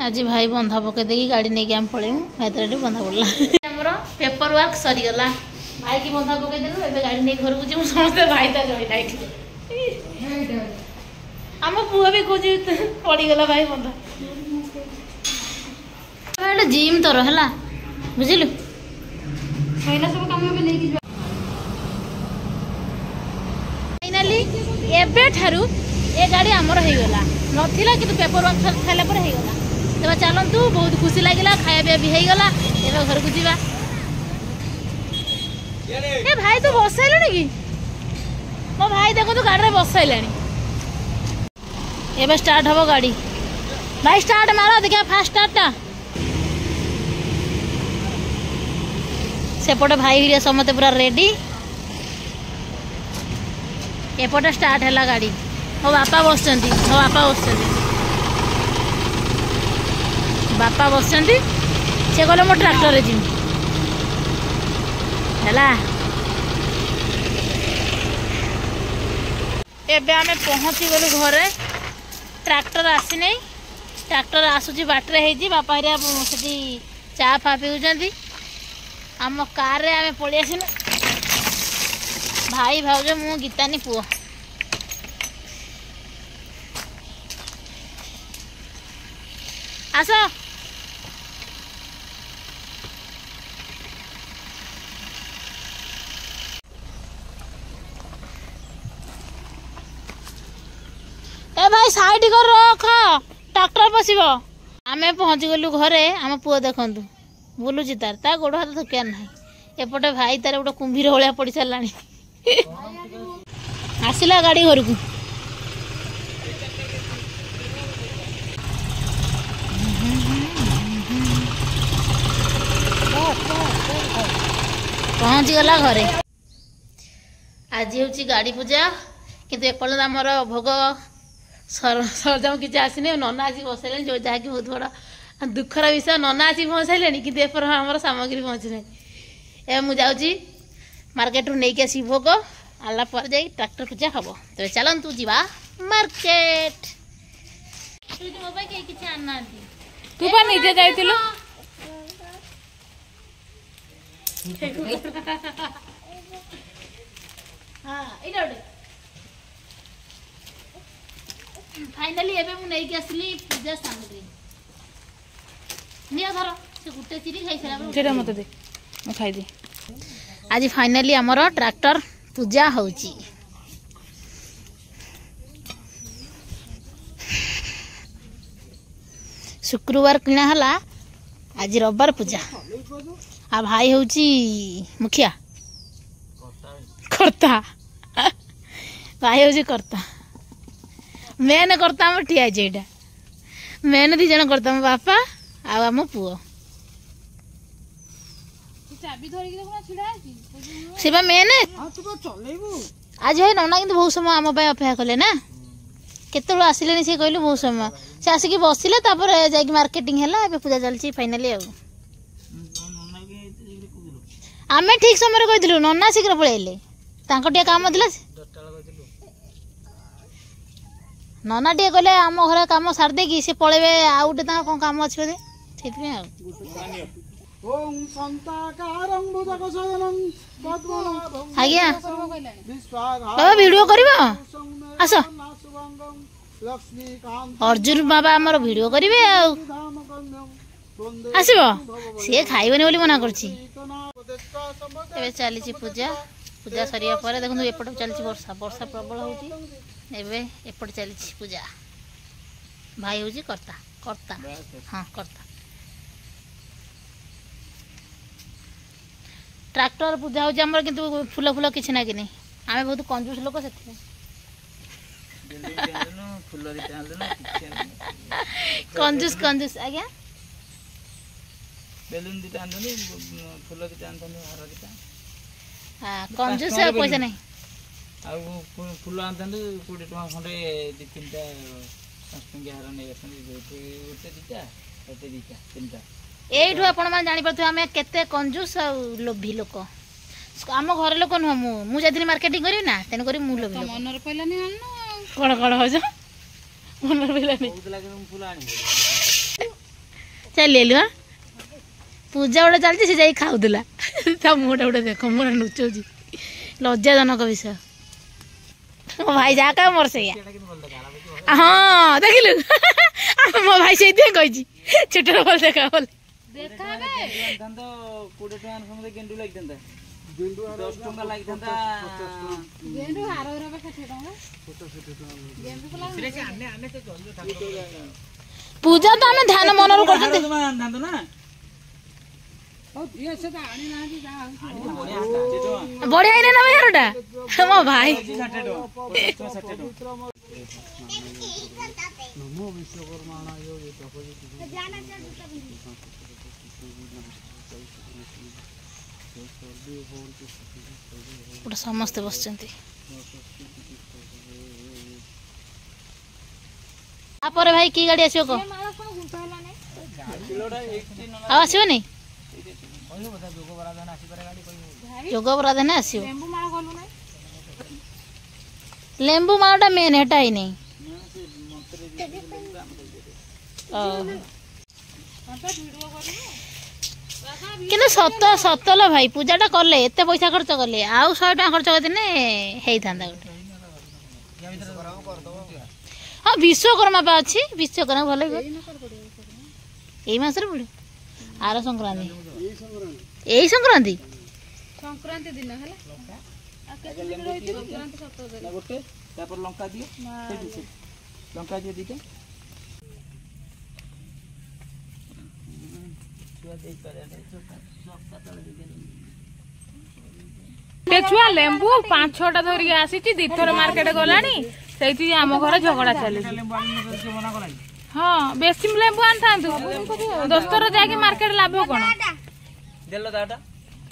आज भाई बंधा पकई दे गाड़ी नहीं आम पलू भाई बंधा पड़ा आमर पेपर वर्क सरीगला भाई की बंधा पकई देलु ए गाड़ी नहीं घर को जी समस्त भाई तार रही आम पुआ भी खोज पड़गला भाई बंधा जिम तोर है बुझलु सब कम फाइनाली एबे ठारू ए गाड़ी आमर हो गला नथिला कि पेपर वर्क खाला पर हो गला तेज चलतु बहुत खुशी लगे खाया पिया भी हो गला ए घर को जीवा ए भाई तू बस साइलुनी कि मो भाई देखो तू गाड़ी बस साइलानी एबे स्टार्ट हबो गाड़ी भाई स्टार्ट मारो देखा फास्ट स्टार्ट सेपटे भाई हिरिया समते पूरा रेडी एपटे स्टार्ट है गाड़ी मो बापा बस बापा बस से गले मो ट्रैक्टर जी है एबे आमे पहुँची गलु घरे ट्रैक्टर आसी नहीं ट्रैक्टर आसूची बाटरे है बापा हरिया से चा फा पीऊँ आम कार रे आमे पलि आसिनु भाई भाउज मु गीतानी पुओ आस ए भाई साइड कर रख ट्रैक्टर पशिब आमे पहुँची गलु घरे आम पुओ देखंतु बुलुची तार गोड़ हाथ थकिया ना एपटे भाई तार गोटे कुंभीर भाया पड़ सारा आसला गाड़ी घर को पहुँची गला घरे आज हूँ गाड़ी पूजा किंतु एपर्तन आमर भोग सरजाम किसी आसनी नना आसी बसैले जो जहाँकि बहुत बड़ा दुखर विषय नना आसी पहुँचाइले कि आमर सामग्री पहुँची ना ए मुझे मार्केट रू नहीं आसी भोग आला पर जाई ट्रैक्टर पूजा हम तेरे चलतु जीवा मार्केट मोबाइल कहीं किसी आना तू पर निजे जाइतिलु हां इडा फाइनली एबे मु नहीं आसली पूजा सामग्री निया धर से गुटे चिरी खाई सला जेटा मते दे मु खाई दे आज फाइनली हमर ट्रैक्टर पूजा होची शुक्रवार किना हला आज रविवार पूजा आ भाई होची मुखिया कर्ता भाई होची कर्ता मेन कर्ता हम ठिया जेटा मेन दी जन कर्ता मो बापा आ हम पुओ सेवा मेन आज है नना कि बहुत समय आम अपेक्षा कले ना केत आसिले सी कहलु बहुत समय से आसिक बसिले जा मार्केटिंग है पूजा चलती फाइनाली आम ठीक समय कहलु नना शीघ्र पलैले टे काम नना टे कहले आम घर कम सारदे कि सी पलैबे आउ गोटे कौन कम अच्छे बोधे आज्ञा बाबा वीडियो कर आस अर्जुन बाबा आमर वीडियो करेंगे आसब सी खाइबनी बोली मना कर चली पूजा पूजा सरिया पर देखो एपटे चलती वर्षा वर्षा प्रबल होपटे चली पूजा भाई हूँ कर्ता कर्ता हाँ कर्ता ट्रैक्टर पूजा होची हमर किंतु फूल फूल किछ ना कि नहीं आमे बहुत कंजूस लोक से कंजूस कंजूस आज्ञा बेलून दिटा आंदनी फूल दिटा आंदनी हार दिटा हां कंजूस पैसा नहीं आ फूल आंदनी 20 टका खंडे दि तीनटा 5 टका हार नै आसनी ओते दिटा ओते दिटा तीनटा एठू आपण मान जानि परथु हमें केते कंजूस आ लोभी लोक आम घर लोक नुह मु जाथि मार्केटिंग करी ना तेन करी मु लोभी लोक मनर पहिला नै आन कोन कोन हो जा मनर पहिला नै बहुत लागे फूल आनी चल हाँ पूजा गोटे चलती से जाई खाऊला ता मुहटा गोटे देख मुहटा लुचौची लज्जाजनक विषय मो भाई जा का मोर से हाँ देखिलु मो भाई से कही छोट बोल देखा बोल पूजा तो आम ध्यान मन बढ़िया ही ना यारटा मो भाई समस्ते बस भाई की गाड़ी आसो कह आसोनी जोग बराधन आसो लेंबू मालटा मेन हेटा ही नहीं कि सत सतल भाई पूजाटा कले एत पैसा खर्च कले आउ 100 टका खर्च करते था गोटे हाँ विश्वकर्मा पा अच्छी विश्वकर्मा भल यही मसरे पड़े आर संक्रांति यही संक्रांति संक्रांति दिन है लंका दिए लंका दिए दीटा छुआ लेंबू 5-6टा धरिक आसी दीथर मार्केट गलानी से आम घर झगड़ा चली हाँ बेसी लेंबू आनी था 10 थर जाके मार्केट लाभ कौन देलो दाटा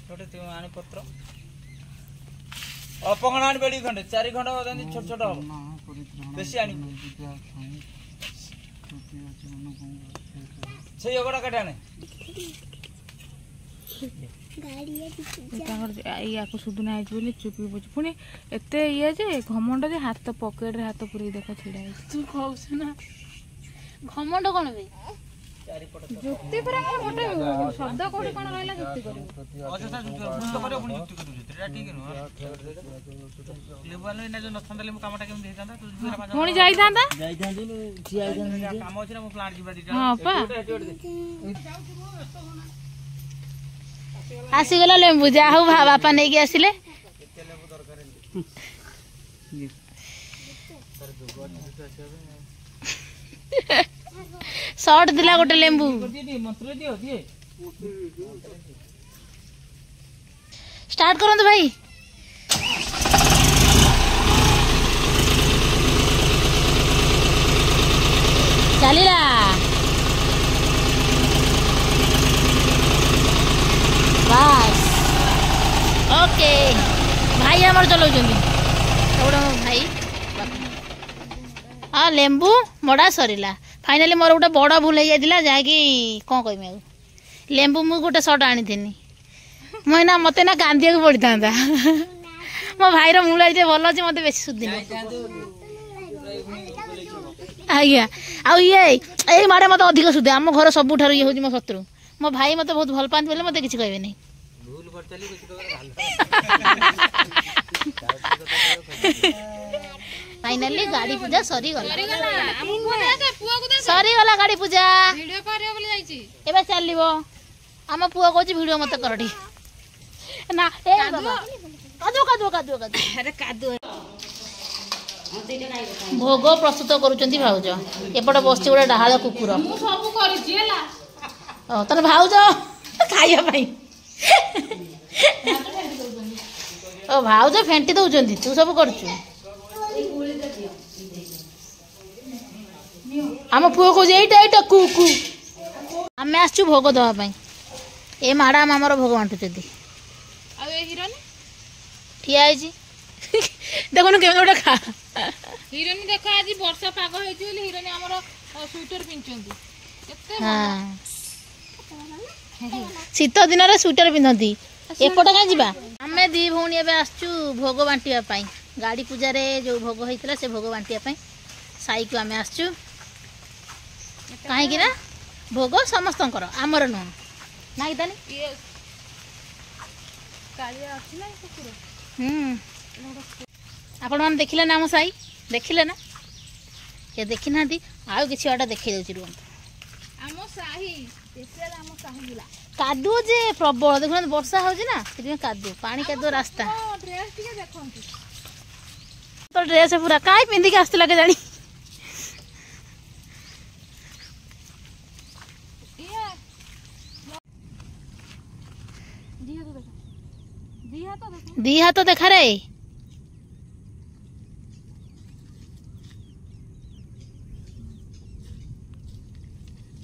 छोटे आनी पत्र अपगण आनी बेड़ी खंडे 4 खंड छोट छोट बेसी आनी से योगड़ा काटे आने या सुधुना बोली चुपी बुझ पुणी एत ये जे घमंड जे हाथ पकेट रे हाथ पूरी देख छिड़ा तू कहस ना घमंड कोन बे जुक्ति पर गोटे शब्द कोठी कोन रहला जुक्ति करियो अजथा जुक्ति तो करियो पुणी जुक्ति करियो एटा ठीक न लेबल ने जो नथंदा ले कामटा केम देतांदा तू पुणी जाई थांदा काम अछि ना मो प्लांट जिबा दिटा हां पा आसीगला लेंबू जा हूँ बापा नहीं कि आसिले शॉर्ट दिला गोटे लेंबू स्टार्ट करो भाई चलिला बस ओके भाई आमर चलाऊ भाई हाँ लेंबू मड़ा सरला फाइनाली मोर गोटे बड़ भूल हो जाता जहाँकि कौन कह लेंबू मु गोटे सर्ट आनी थी मुझे मत ना कांदी को पड़ था मो भाईर मूल भल अच्छे मत बेस सुधी आज्ञा आउ ये माड़े मत अधिक सुधे आम घर सबुठ ये हूँ मो शत्रु मो भाई मत बहुत भल पाती बोले मत किसी कहे नहीं फाइनली गाड़ी पूजा सरी गला गाड़ी पूजा एबे चलिबो आम पुआ कहछि वीडियो मत करठी ना ए बाबा कादो अरे कादो भोग प्रस्तुत करुचंती भाउज एपटे बसछि गोटे डाहाळ कुकुर मु सब करिछि हला ओ तने भाउज खाइया भाई ओ भाउज फेंटी दउचंती तू सब करछु आम पुओ को एटा कुकु आम आसचु भोग दवा पाई ए मैडम आमर भोग बांटुचंती आ ए हिरनी ठिया आइजी देखुन केमे गोटे खा हिरनी देखो आज वर्षा पाग होइछि बोली हिरनी हमर स्वेटर पिनचंती एते हां शीत दिन रे स्वेटर पिनथी एपटे का जीवा आमे दी भौणी एबे आसचु भोग बांटिया पाई गाड़ी पूजा रे जो भोग होइतला से भोग बांटिया पाई साई को आमे आसचु काहे कि ना भोग समस्तंकर आमर नुह ना गीतानी आपण मैंने देखिले ना आम साई देखिले ना ये देखी ना आउ कि छुआटा देखी दे कादुओ जे प्रबल देख वर्षा हो कादुओ पानी कादुओ रास्ता तो ड्रेस पूरा कहीं पिंधिक आसला के जानी दी हाथ देखा रे